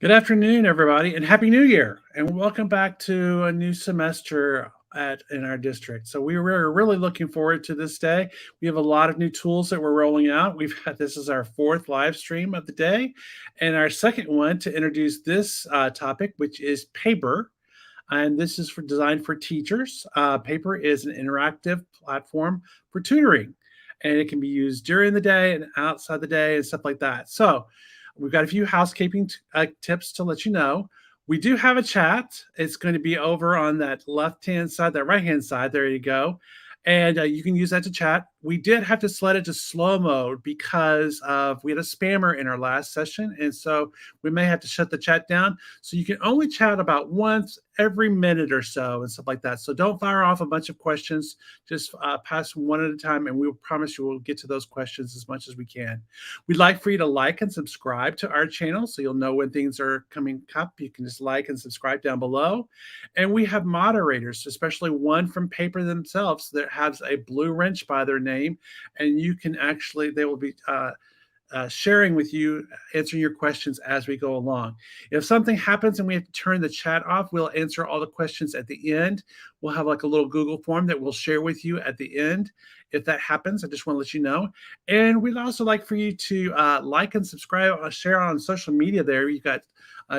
Good afternoon, everybody, and Happy New Year! And welcome back to a new semester in our district. So we're really looking forward to this day. We have a lot of new tools that we're rolling out. We've had this is our fourth live stream of the day, and our second one to introduce this topic, which is paper. And this is for designed for teachers. Paper is an interactive platform for tutoring, and it can be used during the day and outside the day and stuff like that. So we've got a few housekeeping tips to let you know. We do have a chat. It's going to be over on that left-hand side, that right-hand side. There you go. And you can use that to chat. We did have to set it to slow mode because we had a spammer in our last session. And so we may have to shut the chat down. So you can only chat about once every minute or so and stuff like that. So don't fire off a bunch of questions. Just pass one at a time. And we will promise you we'll get to those questions as much as we can. We'd like for you to like and subscribe to our channel so you'll know when things are coming up. You can just like and subscribe down below. And we have moderators, especially one from Paper themselves that has a blue wrench by their name. And you can actually, they will be sharing with you, answering your questions as we go along. If something happens and we have to turn the chat off, we'll answer all the questions at the end. We'll have like a little Google form that we'll share with you at the end. If that happens, I just want to let you know. And we'd also like for you to like and subscribe, share on social media there. You've got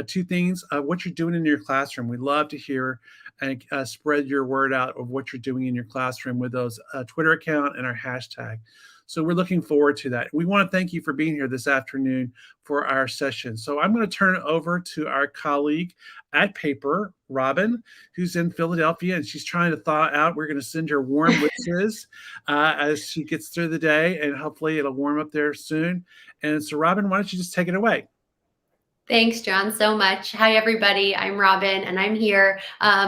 two things, what you're doing in your classroom. We'd love to hear and spread your word out of what you're doing in your classroom with those Twitter account and our hashtag. So we're looking forward to that. We want to thank you for being here this afternoon for our session. So I'm going to turn it over to our colleague at Paper, Robin, who's in Philadelphia, and she's trying to thaw out. We're going to send her warm wishes as she gets through the day, and hopefully it'll warm up there soon. And so, Robin, why don't you just take it away? Thanks, John, so much. Hi, everybody. I'm Robin, and I'm here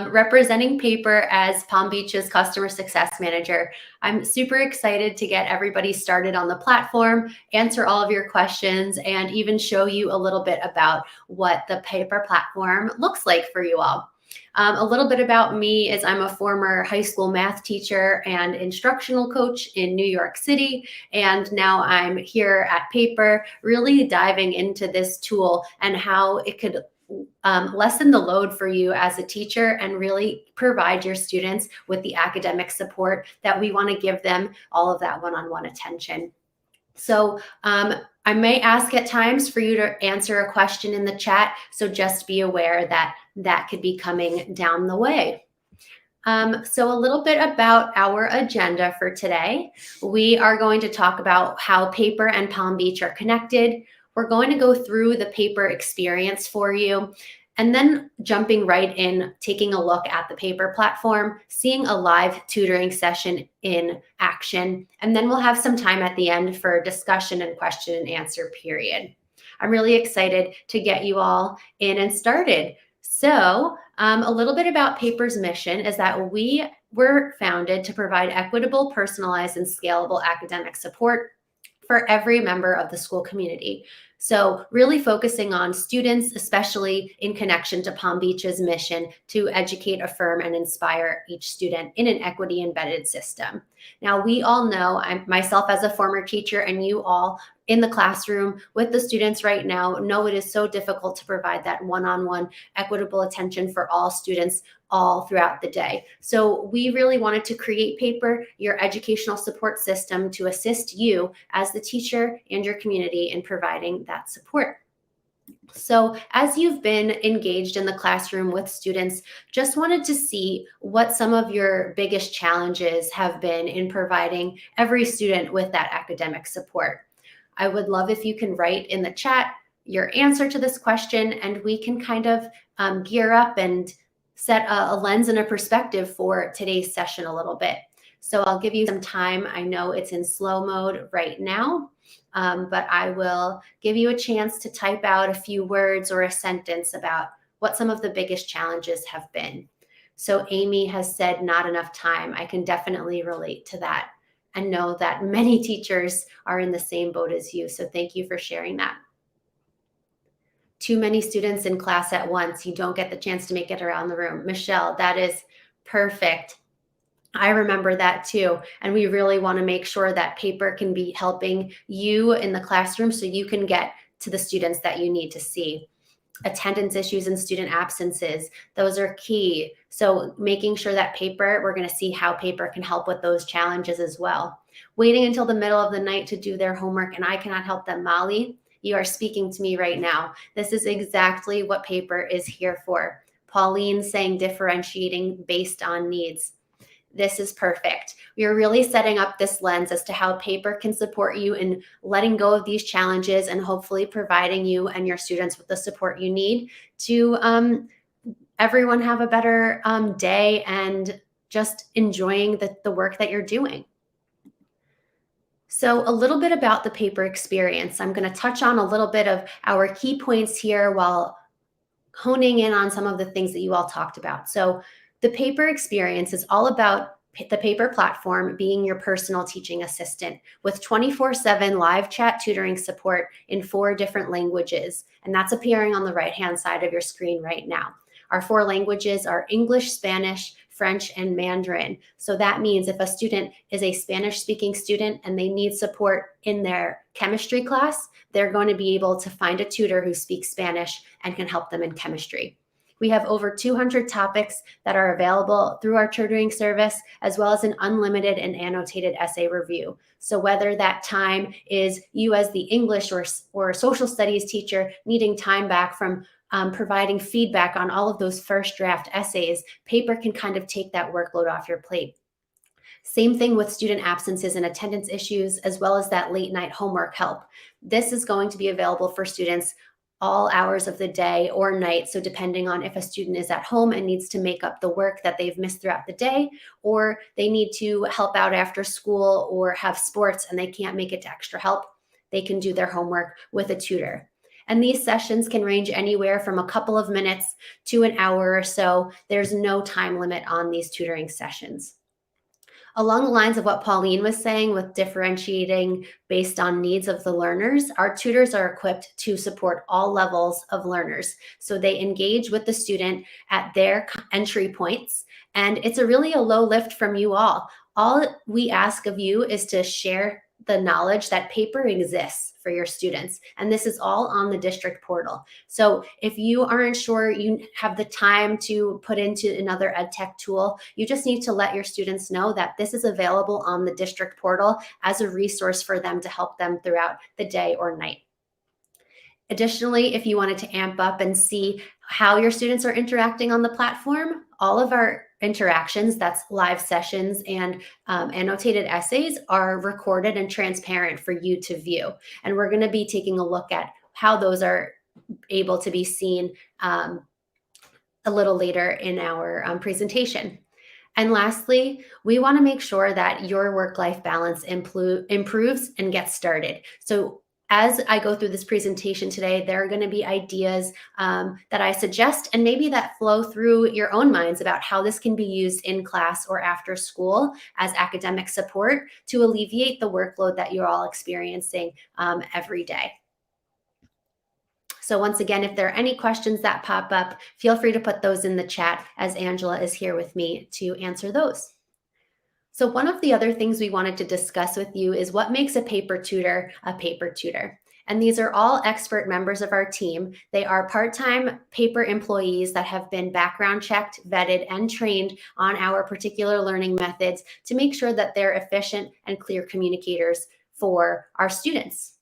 representing Paper as Palm Beach's Customer Success Manager. I'm super excited to get everybody started on the platform, answer all of your questions, and even show you a little bit about what the Paper platform looks like for you all. A little bit about me is I'm a former high school math teacher and instructional coach in New York City. And now I'm here at Paper, really diving into this tool and how it could lessen the load for you as a teacher and really provide your students with the academic support that we want to give them, all of that one-on-one attention. So I may ask at times for you to answer a question in the chat, so just be aware that that could be coming down the way. So a little bit about our agenda for today. We are going to talk about how Paper and Palm Beach are connected. We're going to go through the Paper experience for you, and then jumping right in, taking a look at the Paper platform, seeing a live tutoring session in action, and then we'll have some time at the end for discussion and question and answer period. I'm really excited to get you all in and started. So a little bit about Paper's mission is that we were founded to provide equitable, personalized, and scalable academic support for every member of the school community. So really focusing on students, especially in connection to Palm Beach's mission to educate, affirm, and inspire each student in an equity embedded system. Now, we all know, myself as a former teacher and you all in the classroom with the students right now know it is so difficult to provide that one-on-one equitable attention for all students all throughout the day. So we really wanted to create Paper, your educational support system, to assist you as the teacher and your community in providing that support. So as you've been engaged in the classroom with students, just wanted to see what some of your biggest challenges have been in providing every student with that academic support. I would love if you can write in the chat your answer to this question, and we can kind of gear up and set a lens and a perspective for today's session a little bit. So I'll give you some time. I know it's in slow mode right now, but I will give you a chance to type out a few words or a sentence about what some of the biggest challenges have been. So Amy has said not enough time. I can definitely relate to that and know that many teachers are in the same boat as you. So thank you for sharing that. Too many students in class at once. You don't get the chance to make it around the room. Michelle, that is perfect. I remember that too. And we really want to make sure that Paper can be helping you in the classroom so you can get to the students that you need to see. Attendance issues and student absences, those are key. So making sure that paper, we're going to see how paper can help with those challenges as well. Waiting until the middle of the night to do their homework and I cannot help them. Molly, you are speaking to me right now. This is exactly what paper is here for. Pauline saying differentiating based on needs. This is perfect. We are really setting up this lens as to how paper can support you in letting go of these challenges and hopefully providing you and your students with the support you need to everyone have a better day and just enjoying the work that you're doing. So a little bit about the paper experience. I'm going to touch on a little bit of our key points here while honing in on some of the things that you all talked about. So the paper experience is all about the paper platform being your personal teaching assistant with 24/7 live chat tutoring support in 4 different languages. And that's appearing on the right-hand side of your screen right now. Our 4 languages are English, Spanish, French, and Mandarin. So that means if a student is a Spanish-speaking student and they need support in their chemistry class, they're going to be able to find a tutor who speaks Spanish and can help them in chemistry. We have over 200 topics that are available through our tutoring service, as well as an unlimited and annotated essay review. So whether that time is you as the English or social studies teacher needing time back from providing feedback on all of those first draft essays, paper can kind of take that workload off your plate. Same thing with student absences and attendance issues, as well as that late night homework help. This is going to be available for students all hours of the day or night. So depending on if a student is at home and needs to make up the work that they've missed throughout the day, or they need to help out after school or have sports and they can't make it to extra help, they can do their homework with a tutor. And these sessions can range anywhere from a couple of minutes to an hour or so. There's no time limit on these tutoring sessions. Along the lines of what Pauline was saying with differentiating based on needs of the learners, our tutors are equipped to support all levels of learners. So they engage with the student at their entry points, and it's really a low lift from you all. All we ask of you is to share the knowledge that paper exists for your students. And this is all on the district portal. So if you aren't sure you have the time to put into another ed tech tool, you just need to let your students know that this is available on the district portal as a resource for them to help them throughout the day or night. Additionally, if you wanted to amp up and see how your students are interacting on the platform, all of our interactions, that's live sessions and annotated essays, are recorded and transparent for you to view. And we're going to be taking a look at how those are able to be seen a little later in our presentation. And lastly, we want to make sure that your work-life balance improves and gets started. So as I go through this presentation today, there are going to be ideas that I suggest and maybe that flow through your own minds about how this can be used in class or after school as academic support to alleviate the workload that you're all experiencing every day. So once again, if there are any questions that pop up, feel free to put those in the chat as Angela is here with me to answer those. So one of the other things we wanted to discuss with you is what makes a paper tutor a paper tutor. And these are all expert members of our team. They are part-time paper employees that have been background checked, vetted, and trained on our particular learning methods to make sure that they're efficient and clear communicators for our students.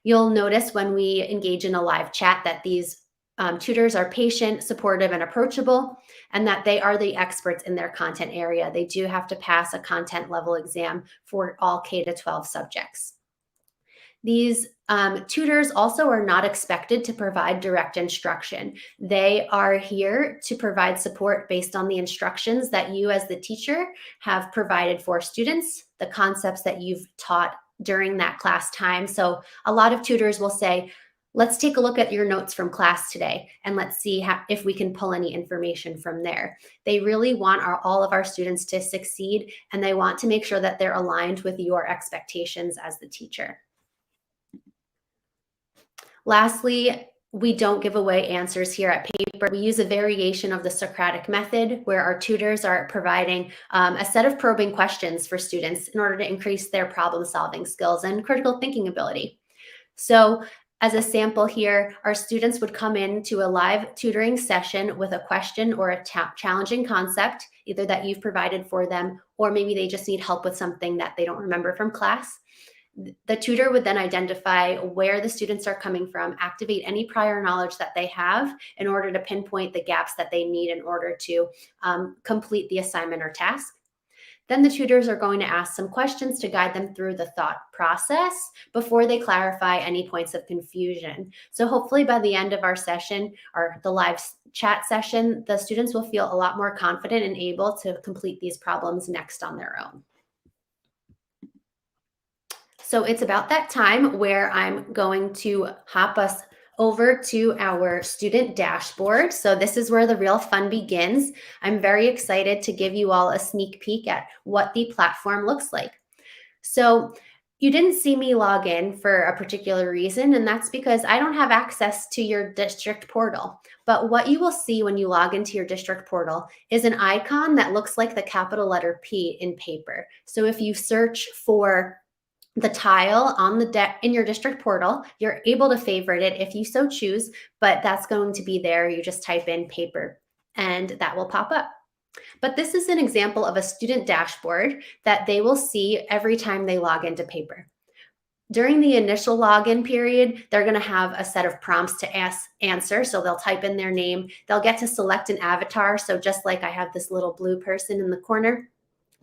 You'll notice when we engage in a live chat that these tutors are patient, supportive, and approachable, and that they are the experts in their content area. They do have to pass a content level exam for all K-12 subjects. These tutors also are not expected to provide direct instruction. They are here to provide support based on the instructions that you as the teacher have provided for students, the concepts that you've taught during that class time. So a lot of tutors will say, let's take a look at your notes from class today and let's see if we can pull any information from there. They really want all of our students to succeed, and they want to make sure that they're aligned with your expectations as the teacher. Lastly, we don't give away answers here at Paper. We use a variation of the Socratic Method where our tutors are providing a set of probing questions for students in order to increase their problem-solving skills and critical thinking ability. So As a sample here, our students would come into a live tutoring session with a question or a challenging concept, either that you've provided for them, or maybe they just need help with something that they don't remember from class. The tutor would then identify where the students are coming from, activate any prior knowledge that they have in order to pinpoint the gaps that they need in order to complete the assignment or task. Then the tutors are going to ask some questions to guide them through the thought process before they clarify any points of confusion. So hopefully by the end of our session or the live chat session, the students will feel a lot more confident and able to complete these problems next on their own. So it's about that time where I'm going to hop us over to our student dashboard. So this is where the real fun begins. I'm very excited to give you all a sneak peek at what the platform looks like. So you didn't see me log in for a particular reason, and that's because I don't have access to your district portal. But what you will see when you log into your district portal is an icon that looks like the capital letter P in paper. So if you search for the tile on the in your district portal, you're able to favorite it if you so choose, but that's going to be there. You just type in paper and that will pop up. But this is an example of a student dashboard that they will see every time they log into paper. During the initial login period, they're going to have a set of prompts to answer. So they'll type in their name. They'll get to select an avatar. So just like I have this little blue person in the corner,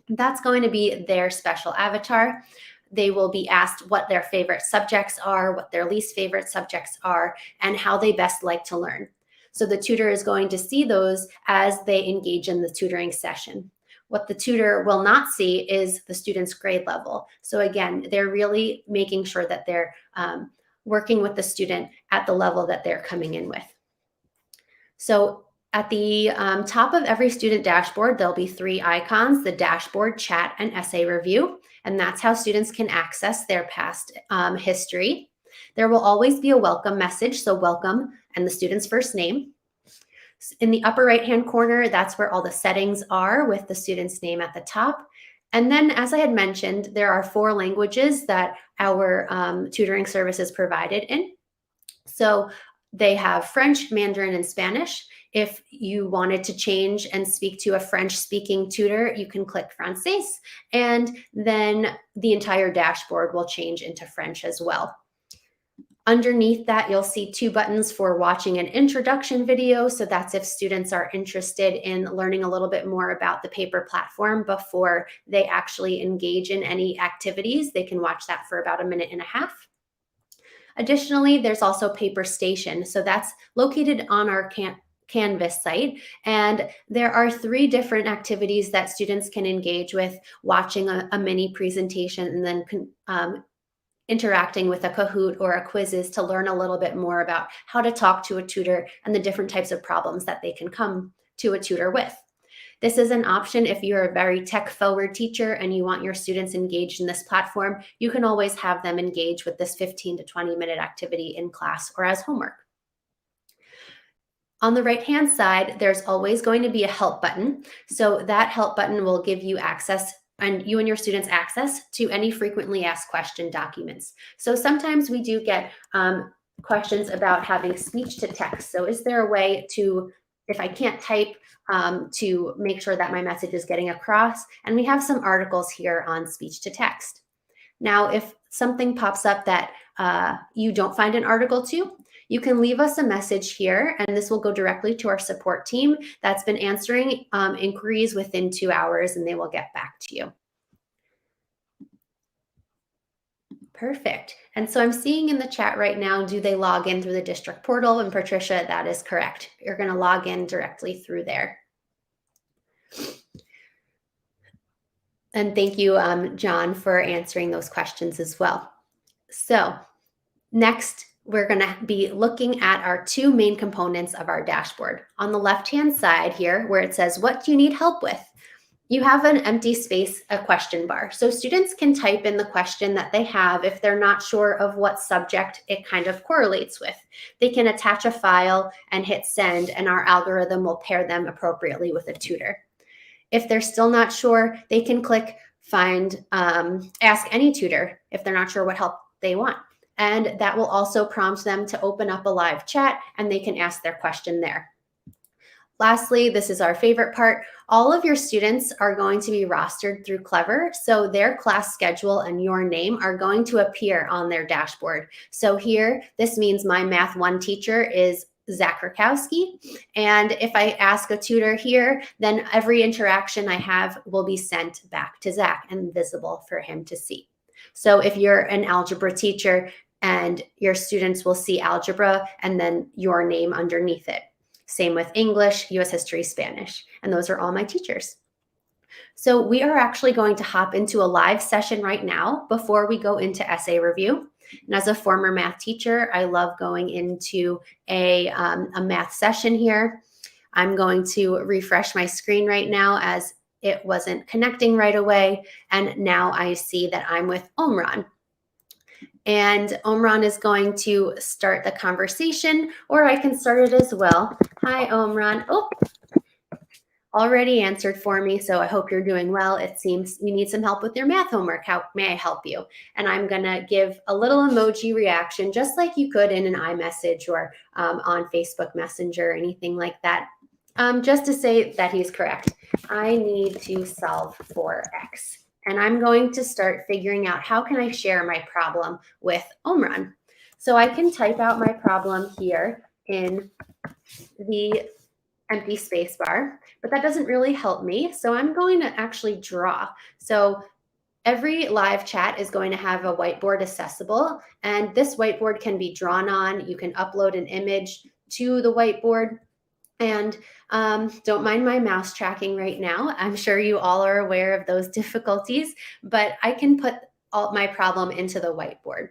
that's going to be their special avatar. They will be asked what their favorite subjects are, what their least favorite subjects are, and how they best like to learn. So the tutor is going to see those as they engage in the tutoring session. What the tutor will not see is the student's grade level. So again, they're really making sure that they're working with the student at the level that they're coming in with. So at the top of every student dashboard, there'll be 3 icons: the dashboard, chat, and essay review. And that's how students can access their past history. There will always be a welcome message, so welcome and the student's first name. In the upper right-hand corner, that's where all the settings are with the student's name at the top. And then, as I had mentioned, there are 4 languages that our tutoring service is provided in. So they have French, Mandarin, and Spanish. If you wanted to change and speak to a French-speaking tutor, you can click Français, and then the entire dashboard will change into French as well. Underneath that, you'll see 2 buttons for watching an introduction video. So that's if students are interested in learning a little bit more about the paper platform before they actually engage in any activities. They can watch that for about 1.5 minutes. Additionally, there's also Paper Station. So that's located on our Canvas site. And there are 3 different activities that students can engage with: watching a mini presentation, and then interacting with a Kahoot or a Quizzes to learn a little bit more about how to talk to a tutor and the different types of problems that they can come to a tutor with. This is an option if you're a very tech-forward teacher and you want your students engaged in this platform. You can always have them engage with this 15 to 20-minute activity in class or as homework. On the right-hand side, there's always going to be a help button. So that help button will give you access, and you and your students access to any frequently asked question documents. So sometimes we do get questions about having speech to text. So is there a way to, if I can't type, to make sure that my message is getting across? And we have some articles here on speech to text. Now, if something pops up that you don't find an article to, you can leave us a message here, and this will go directly to our support team that's been answering inquiries within 2 hours, and they will get back to you. Perfect. And so I'm seeing in the chat right now, do they log in through the district portal? And Patricia, that is correct. You're going to log in directly through there. And thank you, John, for answering those questions as well. So next, we're going to be looking at our 2 main components of our dashboard. On the left-hand side here, where it says, what do you need help with? You have an empty space, a question bar. So students can type in the question that they have if they're not sure of what subject it kind of correlates with. They can attach a file and hit send, and our algorithm will pair them appropriately with a tutor. If they're still not sure, they can click find, ask any tutor if they're not sure what help they want. And that will also prompt them to open up a live chat and they can ask their question there. Lastly, this is our favorite part. All of your students are going to be rostered through Clever. So their class schedule and your name are going to appear on their dashboard. So here, this means my Math 1 teacher is Zach Rakowski. And if I ask a tutor here, then every interaction I have will be sent back to Zach and visible for him to see. So if you're an algebra teacher and your students will see algebra and then your name underneath it. Same with English, US History, Spanish, and those are all my teachers. So we are actually going to hop into a live session right now before we go into essay review. And as a former math teacher, I love going into a math session here. I'm going to refresh my screen right now as it wasn't connecting right away. And now I see that I'm with Omran. And Omran is going to start the conversation, or I can start it as well. Hi, Omran. Oh, already answered for me, so I hope you're doing well. It seems you need some help with your math homework. How may I help you? And I'm going to give a little emoji reaction, just like you could in an iMessage or on Facebook Messenger or anything like that, just to say that he's correct. I need to solve for X. And I'm going to start figuring out how can I share my problem with Omran. So I can type out my problem here in the empty space bar, but that doesn't really help me. So I'm going to actually draw. So every live chat is going to have a whiteboard accessible, and this whiteboard can be drawn on. You can upload an image to the whiteboard. And don't mind my mouse tracking right now. I'm sure you all are aware of those difficulties, but I can put all my problem into the whiteboard.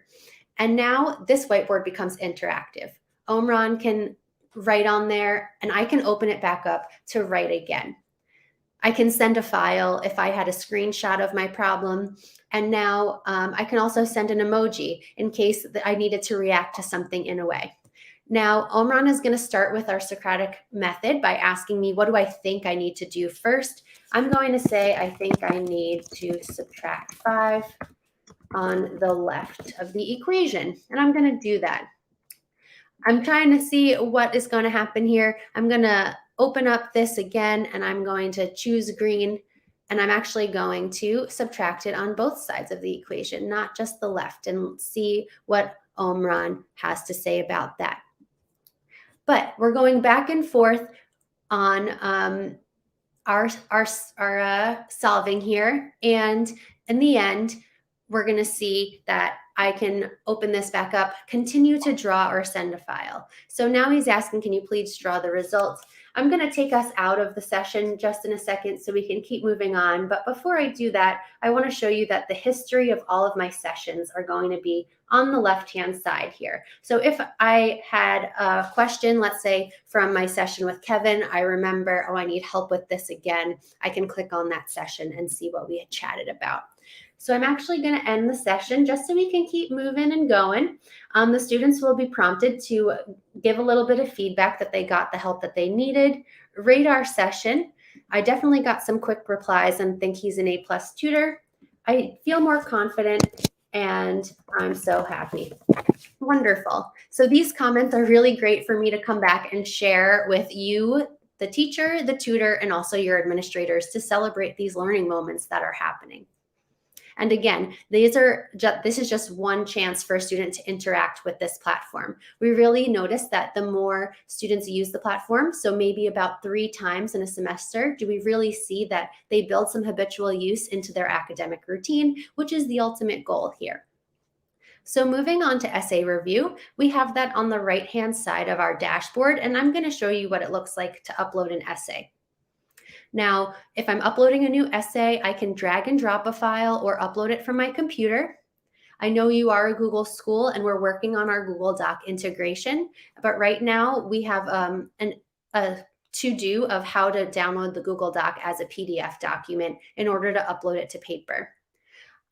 And now this whiteboard becomes interactive. Omran can write on there, and I can open it back up to write again. I can send a file if I had a screenshot of my problem. And now I can also send an emoji in case that I needed to react to something in a way. Now, Omran is going to start with our Socratic method by asking me, what do I think I need to do first? I'm going to say, I think I need to subtract 5 on the left of the equation. And I'm going to do that. I'm trying to see what is going to happen here. I'm going to open up this again, and I'm going to choose green. And I'm actually going to subtract it on both sides of the equation, not just the left, and see what Omran has to say about that. But we're going back and forth on our solving here. And in the end, we're going to see that I can open this back up, continue to draw or send a file. So now he's asking, can you please draw the results? I'm going to take us out of the session just in a second so we can keep moving on. But before I do that, I want to show you that the history of all of my sessions are going to be on the left-hand side here. So if I had a question, let's say from my session with Kevin, I remember, oh, I need help with this again. I can click on that session and see what we had chatted about. So I'm actually going to end the session just so we can keep moving and going. The students will be prompted to give a little bit of feedback that they got the help that they needed, rate our session. I definitely got some quick replies and think he's an A+ tutor. I feel more confident and I'm so happy. Wonderful. So these comments are really great for me to come back and share with you, the teacher, the tutor, and also your administrators to celebrate these learning moments that are happening. And again, this is just one chance for a student to interact with this platform. We really noticed that the more students use the platform, so maybe about 3 times in a semester, do we really see that they build some habitual use into their academic routine, which is the ultimate goal here. So moving on to essay review, we have that on the right-hand side of our dashboard, and I'm going to show you what it looks like to upload an essay. Now, if I'm uploading a new essay, I can drag and drop a file or upload it from my computer. I know you are a Google school and we're working on our Google Doc integration, but right now we have a to-do of how to download the Google Doc as a PDF document in order to upload it to paper.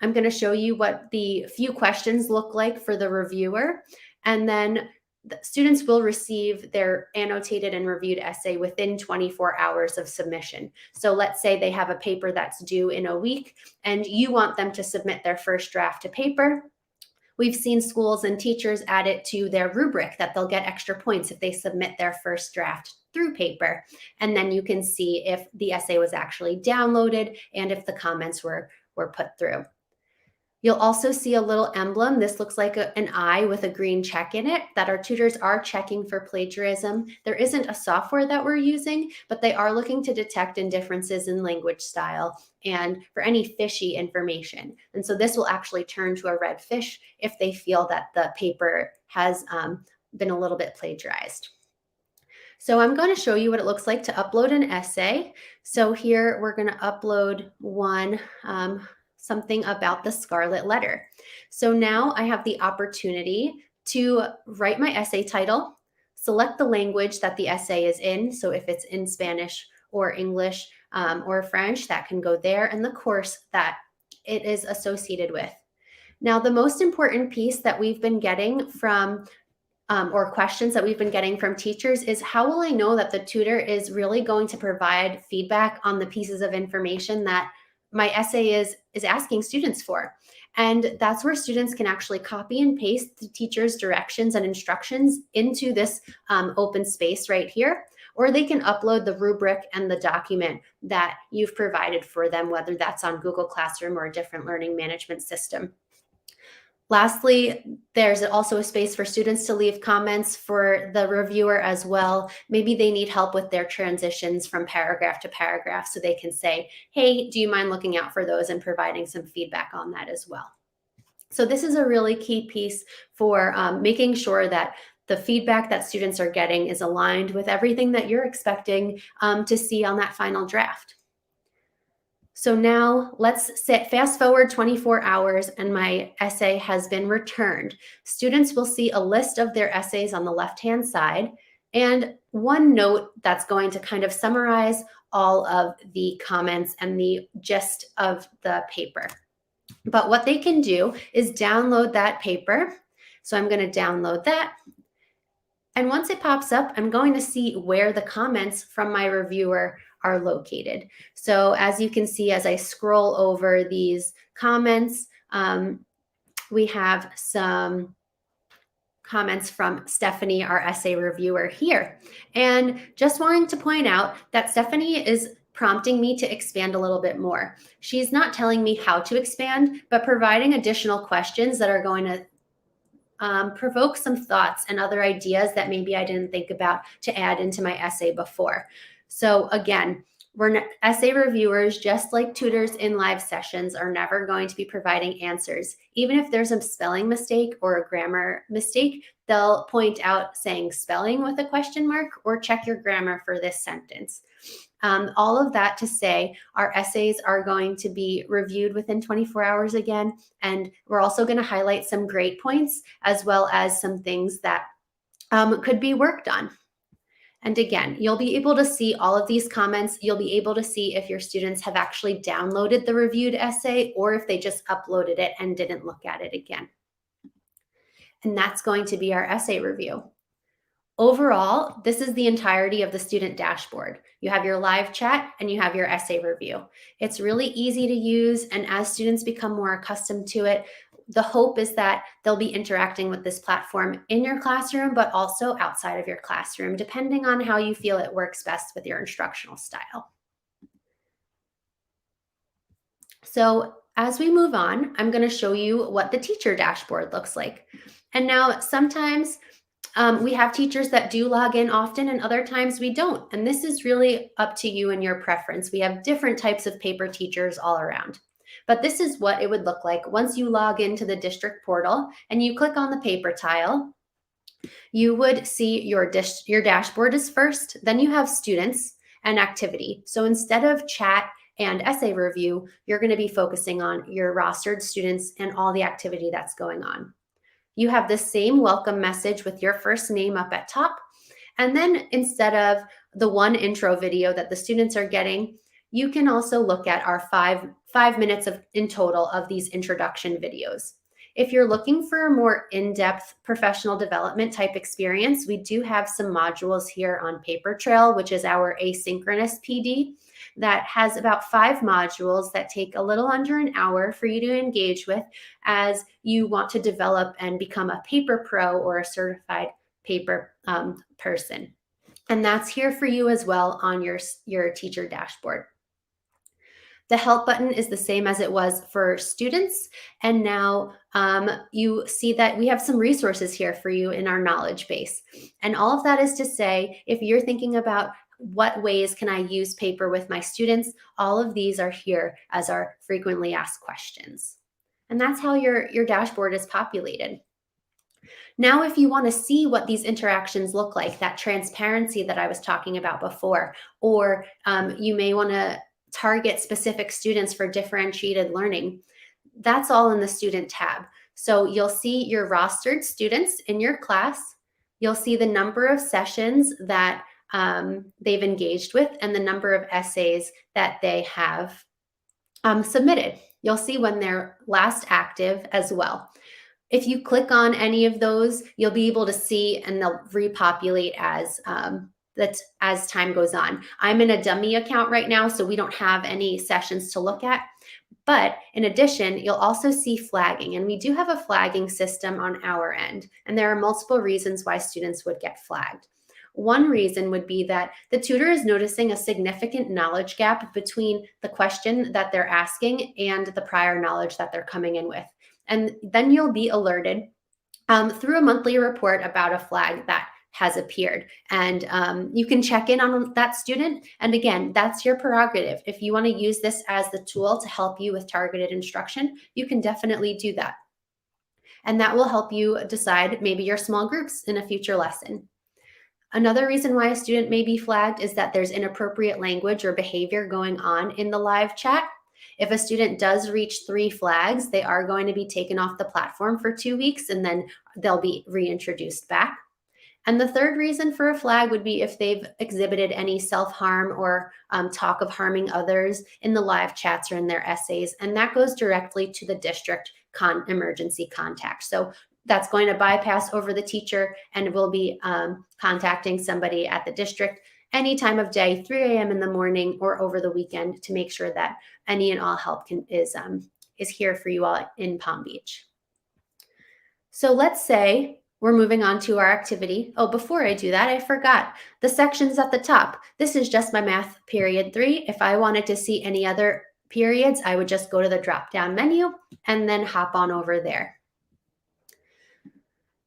I'm going to show you what the few questions look like for the reviewer, and then the students will receive their annotated and reviewed essay within 24 hours of submission. So let's say they have a paper that's due in a week and you want them to submit their first draft to paper. We've seen schools and teachers add it to their rubric that they'll get extra points if they submit their first draft through paper. And then you can see if the essay was actually downloaded and if the comments were put through. You'll also see a little emblem. This looks like an eye with a green check in it, that our tutors are checking for plagiarism. There isn't a software that we're using, but they are looking to detect differences in language style and for any fishy information. And so this will actually turn to a red fish if they feel that the paper has been a little bit plagiarized. So I'm going to show you what it looks like to upload an essay. So here we're going to upload one, something about the Scarlet Letter. So now I have the opportunity to write my essay title, select the language that the essay is in. So if it's in Spanish or English or French, that can go there, and the course that it is associated with. Now, the most important piece that we've been getting from or questions that we've been getting from teachers is, how will I know that the tutor is really going to provide feedback on the pieces of information that my essay is asking students for? And that's where students can actually copy and paste the teacher's directions and instructions into this open space right here, or they can upload the rubric and the document that you've provided for them, whether that's on Google Classroom or a different learning management system. Lastly, there's also a space for students to leave comments for the reviewer as well. Maybe they need help with their transitions from paragraph to paragraph, so they can say, hey, do you mind looking out for those, and providing some feedback on that as well. So this is a really key piece for making sure that the feedback that students are getting is aligned with everything that you're expecting to see on that final draft. So now let's fast forward 24 hours and my essay has been returned. Students will see a list of their essays on the left-hand side and one note that's going to kind of summarize all of the comments and the gist of the paper. But what they can do is download that paper. So I'm going to download that. And once it pops up, I'm going to see where the comments from my reviewer are located. So as you can see, as I scroll over these comments, we have some comments from Stephanie, our essay reviewer here. And just wanting to point out that Stephanie is prompting me to expand a little bit more. She's not telling me how to expand, but providing additional questions that are going to provoke some thoughts and other ideas that maybe I didn't think about to add into my essay before. So again, essay reviewers, just like tutors in live sessions, are never going to be providing answers. Even if there's a spelling mistake or a grammar mistake, they'll point out saying spelling with a question mark, or check your grammar for this sentence. All of that to say, our essays are going to be reviewed within 24 hours again, and we're also going to highlight some great points as well as some things that could be worked on. And again, you'll be able to see all of these comments. You'll be able to see if your students have actually downloaded the reviewed essay or if they just uploaded it and didn't look at it again. And that's going to be our essay review. Overall, this is the entirety of the student dashboard. You have your live chat and you have your essay review. It's really easy to use, and as students become more accustomed to it, the hope is that they'll be interacting with this platform in your classroom, but also outside of your classroom, depending on how you feel it works best with your instructional style. So as we move on, I'm going to show you what the teacher dashboard looks like. And now sometimes we have teachers that do log in often and other times we don't. And this is really up to you and your preference. We have different types of paper teachers all around. But this is what it would look like once you log into the district portal and you click on the paper tile. You would see your dashboard is first, then you have students and activity. So instead of chat and essay review, you're going to be focusing on your rostered students and all the activity that's going on. You have the same welcome message with your first name up at top. And then instead of the one intro video that the students are getting, you can also look at our five minutes in total of these introduction videos. If you're looking for a more in-depth professional development type experience, we do have some modules here on Paper Trail, which is our asynchronous PD, that has about 5 modules that take a little under an hour for you to engage with as you want to develop and become a paper pro or a certified paper person. And that's here for you as well on your teacher dashboard. The help button is the same as it was for students. And now you see that we have some resources here for you in our knowledge base. And all of that is to say, if you're thinking about what ways can I use paper with my students, all of these are here as our frequently asked questions. And that's how your dashboard is populated. Now, if you want to see what these interactions look like, that transparency that I was talking about before, or you may want to target specific students for differentiated learning, that's all in the student tab. So you'll see your rostered students in your class. You'll see the number of sessions that they've engaged with and the number of essays that they have submitted. You'll see when they're last active as well. If you click on any of those, you'll be able to see, and they'll repopulate as time goes on. I'm in a dummy account right now, so we don't have any sessions to look at. But in addition, you'll also see flagging, and we do have a flagging system on our end, and there are multiple reasons why students would get flagged. One reason would be that the tutor is noticing a significant knowledge gap between the question that they're asking and the prior knowledge that they're coming in with. And then you'll be alerted through a monthly report about a flag that has appeared. And you can check in on that student. And again, that's your prerogative. If you want to use this as the tool to help you with targeted instruction, you can definitely do that. And that will help you decide maybe your small groups in a future lesson. Another reason why a student may be flagged is that there's inappropriate language or behavior going on in the live chat. If a student does reach 3 flags, they are going to be taken off the platform for 2 weeks, and then they'll be reintroduced back. And the third reason for a flag would be if they've exhibited any self-harm or talk of harming others in the live chats or in their essays. And that goes directly to the district emergency contact. So that's going to bypass over the teacher, and we'll be contacting somebody at the district any time of day, 3 a.m. in the morning or over the weekend, to make sure that any and all help is here for you all in Palm Beach. So let's say we're moving on to our activity. Oh, before I do that, I forgot the sections at the top. This is just my math period 3. If I wanted to see any other periods, I would just go to the drop-down menu and then hop on over there.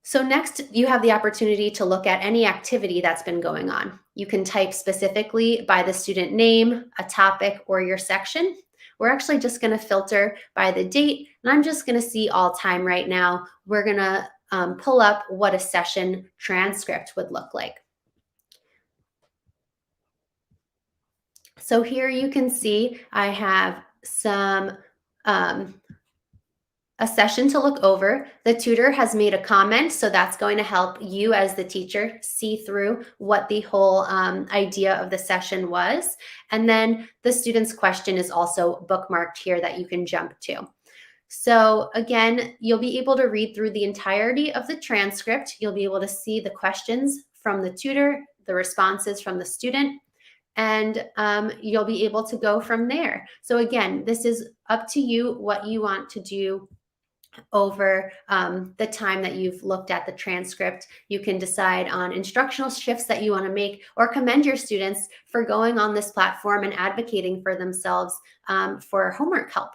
So next, you have the opportunity to look at any activity that's been going on. You can type specifically by the student name, a topic, or your section. We're actually just going to filter by the date, and I'm just going to see all time right now. We're going to pull up what a session transcript would look like. So here you can see I have some a session to look over. The tutor has made a comment, so that's going to help you as the teacher see through what the whole idea of the session was. And then the student's question is also bookmarked here that you can jump to. So again, you'll be able to read through the entirety of the transcript. You'll be able to see the questions from the tutor, the responses from the student, and you'll be able to go from there. So again, this is up to you what you want to do over the time that you've looked at the transcript. You can decide on instructional shifts that you want to make, or commend your students for going on this platform and advocating for themselves for homework help.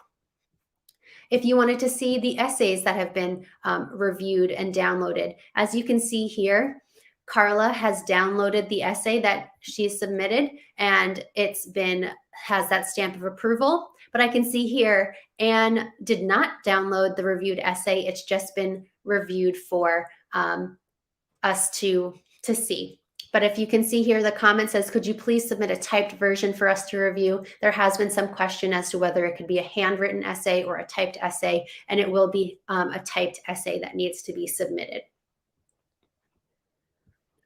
If you wanted to see the essays that have been reviewed and downloaded, as you can see here, Carla has downloaded the essay that she submitted, and has that stamp of approval. But I can see here, Anne did not download the reviewed essay. It's just been reviewed for us to see. But if you can see here, the comment says, could you please submit a typed version for us to review? There has been some question as to whether it could be a handwritten essay or a typed essay, and it will be a typed essay that needs to be submitted.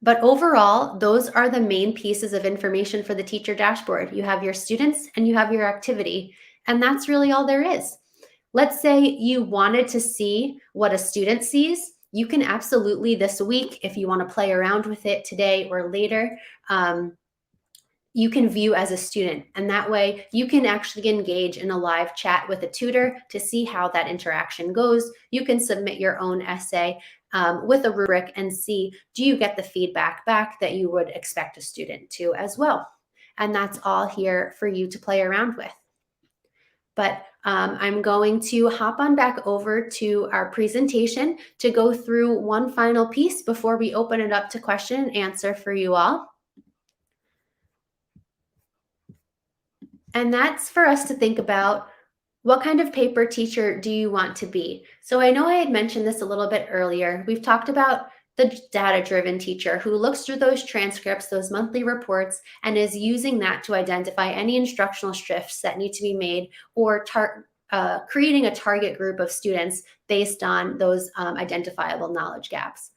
But overall, those are the main pieces of information for the teacher dashboard. You have your students and you have your activity, and that's really all there is. Let's say you wanted to see what a student sees. You can absolutely this week, if you want to play around with it today or later, you can view as a student. And that way you can actually engage in a live chat with a tutor to see how that interaction goes. You can submit your own essay with a rubric and see, do you get the feedback back that you would expect a student to as well? And that's all here for you to play around with. But I'm going to hop on back over to our presentation to go through one final piece before we open it up to question and answer for you all. And that's for us to think about, what kind of paper teacher do you want to be? So I know I had mentioned this a little bit earlier. We've talked about the data-driven teacher who looks through those transcripts, those monthly reports, and is using that to identify any instructional shifts that need to be made, or creating a target group of students based on those identifiable knowledge gaps.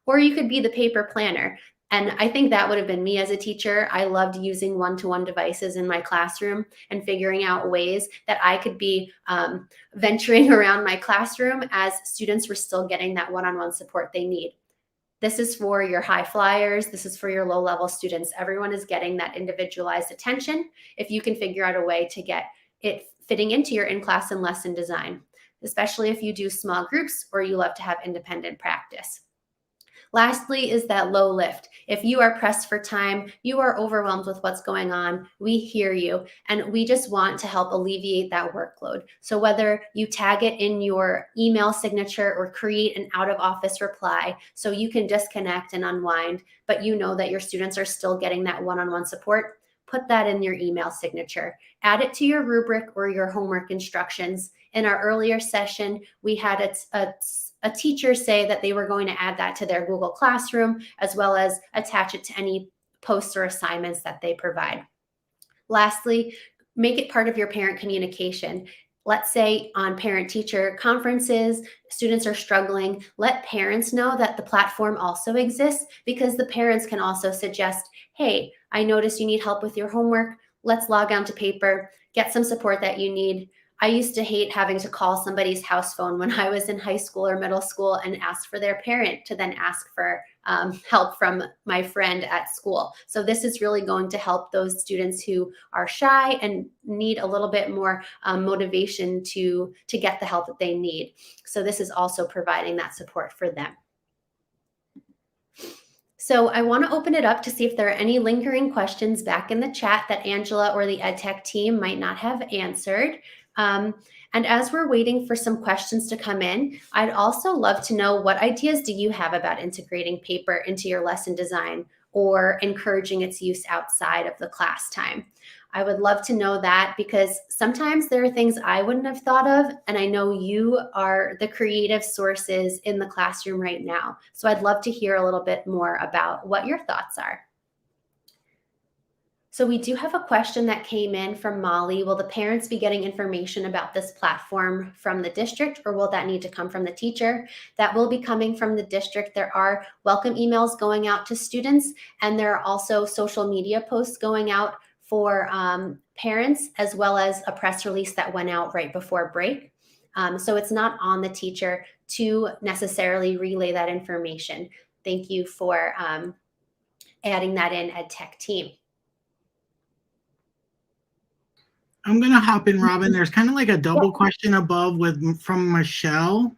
Or you could be the paper planner. And I think that would have been me as a teacher. I loved using one-to-one devices in my classroom and figuring out ways that I could be venturing around my classroom as students were still getting that one-on-one support they need. This is for your high flyers. This is for your low-level students. Everyone is getting that individualized attention if you can figure out a way to get it fitting into your in-class and lesson design, especially if you do small groups or you love to have independent practice. Lastly is that low lift. If you are pressed for time, you are overwhelmed with what's going on, we hear you, and we just want to help alleviate that workload. So whether you tag it in your email signature or create an out-of-office reply so you can disconnect and unwind, but you know that your students are still getting that one-on-one support, put that in your email signature. Add it to your rubric or your homework instructions. In our earlier session, we had a teacher say that they were going to add that to their Google Classroom, as well as attach it to any posts or assignments that they provide. Lastly, make it part of your parent communication. Let's say on parent-teacher conferences, students are struggling. Let parents know that the platform also exists, because the parents can also suggest, hey, I noticed you need help with your homework. Let's log on to paper, get some support that you need. I used to hate having to call somebody's house phone when I was in high school or middle school and ask for their parent to then ask for help from my friend at school. So this is really going to help those students who are shy and need a little bit more motivation to get the help that they need. So this is also providing that support for them. So I want to open it up to see if there are any lingering questions back in the chat that Angela or the EdTech team might not have answered. And as we're waiting for some questions to come in, I'd also love to know, what ideas do you have about integrating paper into your lesson design or encouraging its use outside of the class time? I would love to know that, because sometimes there are things I wouldn't have thought of, and I know you are the creative sources in the classroom right now. So I'd love to hear a little bit more about what your thoughts are. So we do have a question that came in from Molly. Will the parents be getting information about this platform from the district, or will that need to come from the teacher? That will be coming from the district. There are welcome emails going out to students, and there are also social media posts going out for parents, as well as a press release that went out right before break. So it's not on the teacher to necessarily relay that information. Thank you for adding that in, EdTech team. I'm going to hop in, Robin. There's kind of like a double question above from Michelle.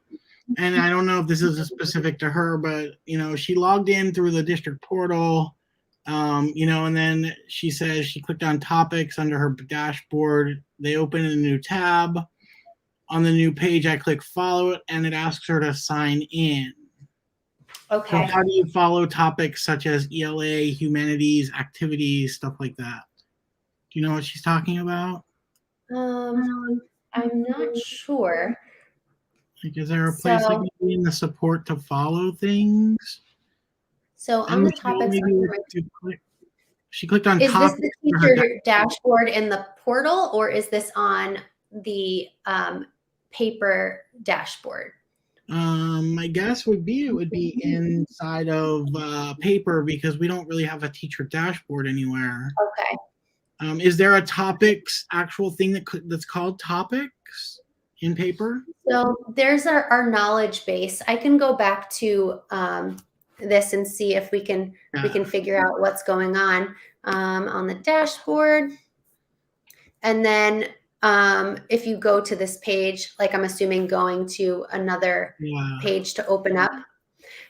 And I don't know if this is specific to her, but, she logged in through the district portal, and then she says she clicked on topics under her dashboard. They open a new tab. On the new page, I click follow it, and it asks her to sign in. Okay. So how do you follow topics such as ELA, humanities, activities, stuff like that? Do you know what she's talking about? I'm not sure. Like, is there a place like maybe in the support to follow things? So on the topics, she clicked on is topics. this the teacher dashboard in the portal, or is this on the paper dashboard? My guess would be it would be inside of paper, because we don't really have a teacher dashboard anywhere. Okay. Is there a topics actual thing that's called topics in paper? So there's our knowledge base. I can go back to this and see if we can figure out what's going on the dashboard. And then if you go to this page, like I'm assuming going to another page to open up.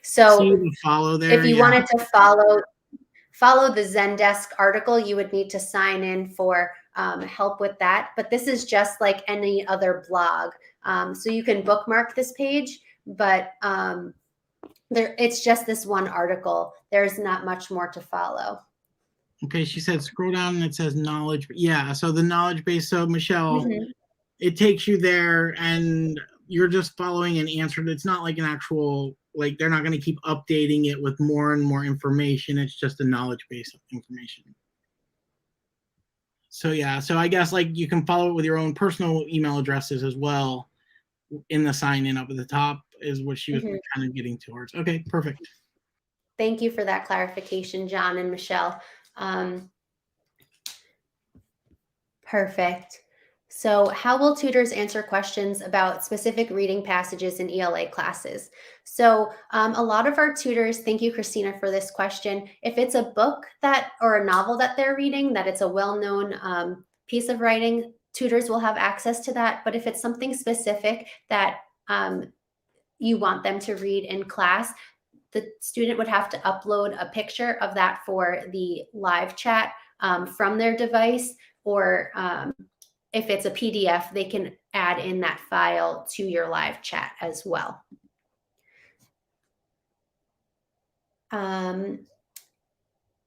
So follow there, if you wanted to follow the Zendesk article, you would need to sign in for help with that. But this is just like any other blog. So you can bookmark this page, but it's just this one article. There's not much more to follow. Okay, she said scroll down and it says knowledge. Yeah, so the knowledge base. So Michelle, it takes you there and you're just following an answer. It's not like an actual, like they're not going to keep updating it with more and more information. It's just a knowledge base of information. So yeah, so I guess like you can follow it with your own personal email addresses as well in the sign in up at the top is what she was kind of getting towards. Okay, perfect. Thank you for that clarification, John and Michelle. Perfect. So how will tutors answer questions about specific reading passages in ELA classes? So a lot of our tutors, thank you, Christina, for this question. If it's a book or a novel that they're reading, that it's a well-known piece of writing, tutors will have access to that. But if it's something specific that you want them to read in class, the student would have to upload a picture of that for the live chat from their device, or if it's a PDF, they can add in that file to your live chat as well.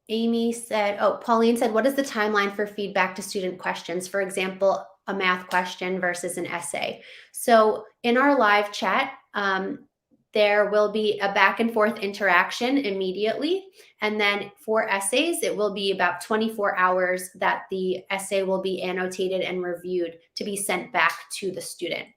Amy said, Pauline said, what is the timeline for feedback to student questions? For example, a math question versus an essay. So in our live chat, there will be a back and forth interaction immediately. And then for essays, it will be about 24 hours that the essay will be annotated and reviewed to be sent back to the student.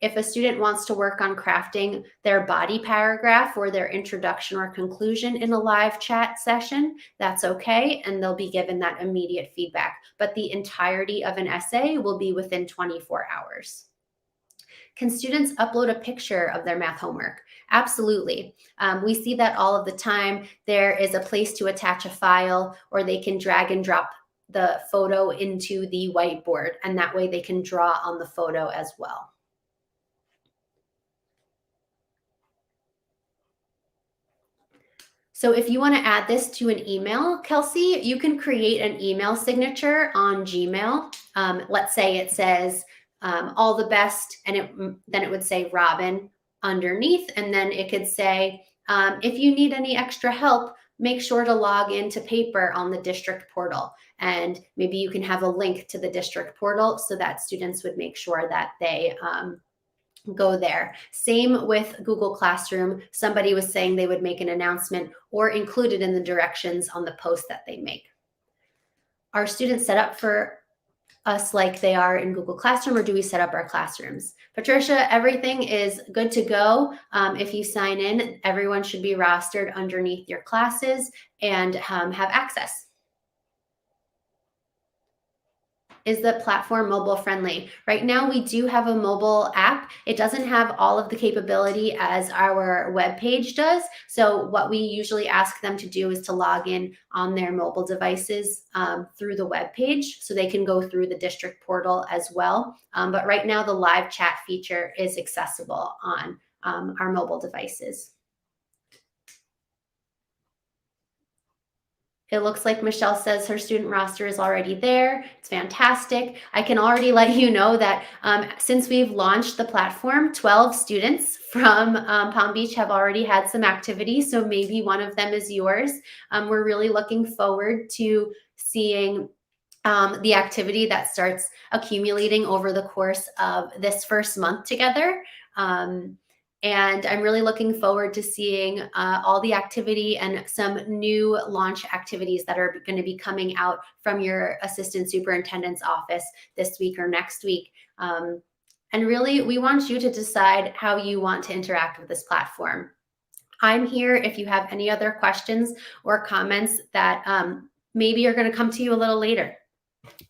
If a student wants to work on crafting their body paragraph or their introduction or conclusion in a live chat session, that's okay. And they'll be given that immediate feedback. But the entirety of an essay will be within 24 hours. Can students upload a picture of their math homework? Absolutely. We see that all of the time. There is a place to attach a file, or they can drag and drop the photo into the whiteboard, and that way they can draw on the photo as well. So if you want to add this to an email, Kelsey, you can create an email signature on Gmail. Let's say it says, all the best, and then it would say Robin underneath, and then it could say, if you need any extra help, make sure to log into Paper on the district portal. And maybe you can have a link to the district portal so that students would make sure that they go there. Same with Google Classroom. Somebody was saying they would make an announcement or include it in the directions on the post that they make. Are students set up for us like they are in Google Classroom, or do we set up our classrooms? Patricia, everything is good to go. If you sign in, everyone should be rostered underneath your classes and have access. Is the platform mobile friendly? Right now, we do have a mobile app. It doesn't have all of the capability as our web page does. So what we usually ask them to do is to log in on their mobile devices through the web page, so they can go through the district portal as well. But right now, the live chat feature is accessible on our mobile devices. It looks like Michelle says her student roster is already there. It's fantastic. I can already let you know that since we've launched the platform, 12 students from Palm Beach have already had some activity. So maybe one of them is yours. We're really looking forward to seeing the activity that starts accumulating over the course of this first month together. And I'm really looking forward to seeing all the activity and some new launch activities that are going to be coming out from your assistant superintendent's office this week or next week. And really, we want you to decide how you want to interact with this platform. I'm here if you have any other questions or comments that maybe are going to come to you a little later.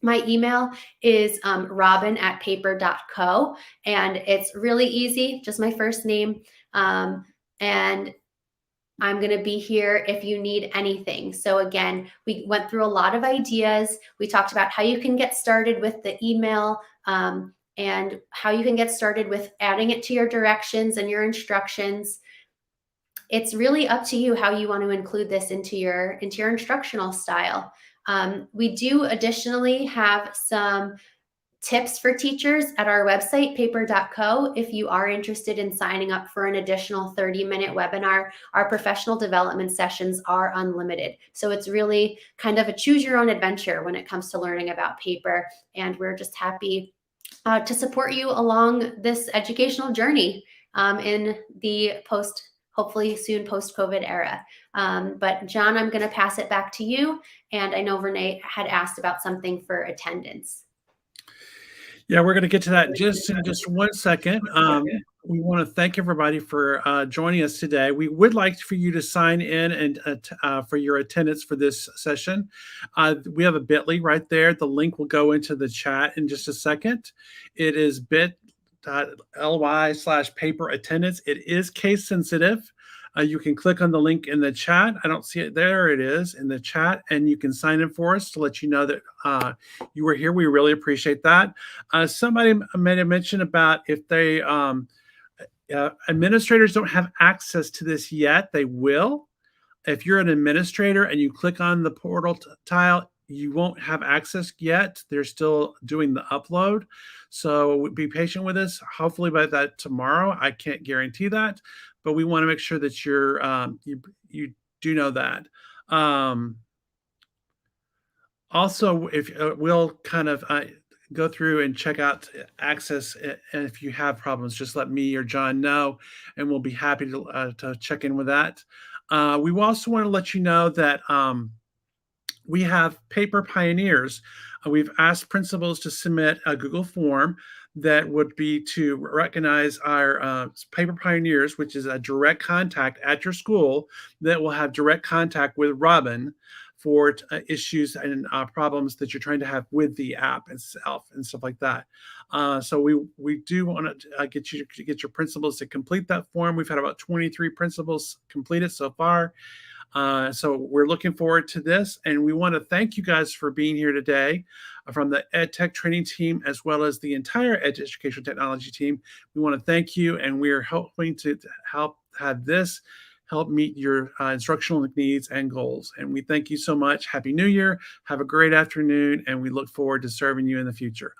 My email is robin@paper.co, and it's really easy, just my first name. And I'm going to be here if you need anything. So again, we went through a lot of ideas. We talked about how you can get started with the email, and how you can get started with adding it to your directions and your instructions. It's really up to you how you want to include this into your instructional style. We do additionally have some tips for teachers at our website, paper.co. If you are interested in signing up for an additional 30-minute webinar, our professional development sessions are unlimited. So it's really kind of a choose your own adventure when it comes to learning about paper. And we're just happy to support you along this educational journey in the hopefully soon post-COVID era. But John, I'm going to pass it back to you. And I know Renee had asked about something for attendance. Yeah, we're going to get to that in just 1 second. We want to thank everybody for joining us today. We would like for you to sign in and for your attendance for this session. We have a bit.ly right there. The link will go into the chat in just a second. It is bit.ly/paper attendance. It is case sensitive. You can click on the link in the chat. I don't see it. There it is in the chat, and you can sign in for us to let you know that you were here. We really appreciate that. Somebody made a mention about if they administrators don't have access to this yet, they will. If you're an administrator and you click on the portal tile, you won't have access yet. They're still doing the upload. So be patient with us. Hopefully by that tomorrow. I can't guarantee that, but we want to make sure that you're you do know that. Also, if we'll kind of go through and check out access, and if you have problems, just let me or John know, and we'll be happy to check in with that. We also want to let you know that we have Paper Pioneers. We've asked principals to submit a Google form that would be to recognize our Paper Pioneers, which is a direct contact at your school that will have direct contact with Robin for issues and problems that you're trying to have with the app itself and stuff like that. So we do want to get your principals to complete that form. We've had about 23 principals complete it so far. So we're looking forward to this, and we want to thank you guys for being here today from the EdTech training team as well as the entire educational technology team. We want to thank you, and we are hoping to help have this help meet your instructional needs and goals. And we thank you so much. Happy New Year. Have a great afternoon, and we look forward to serving you in the future.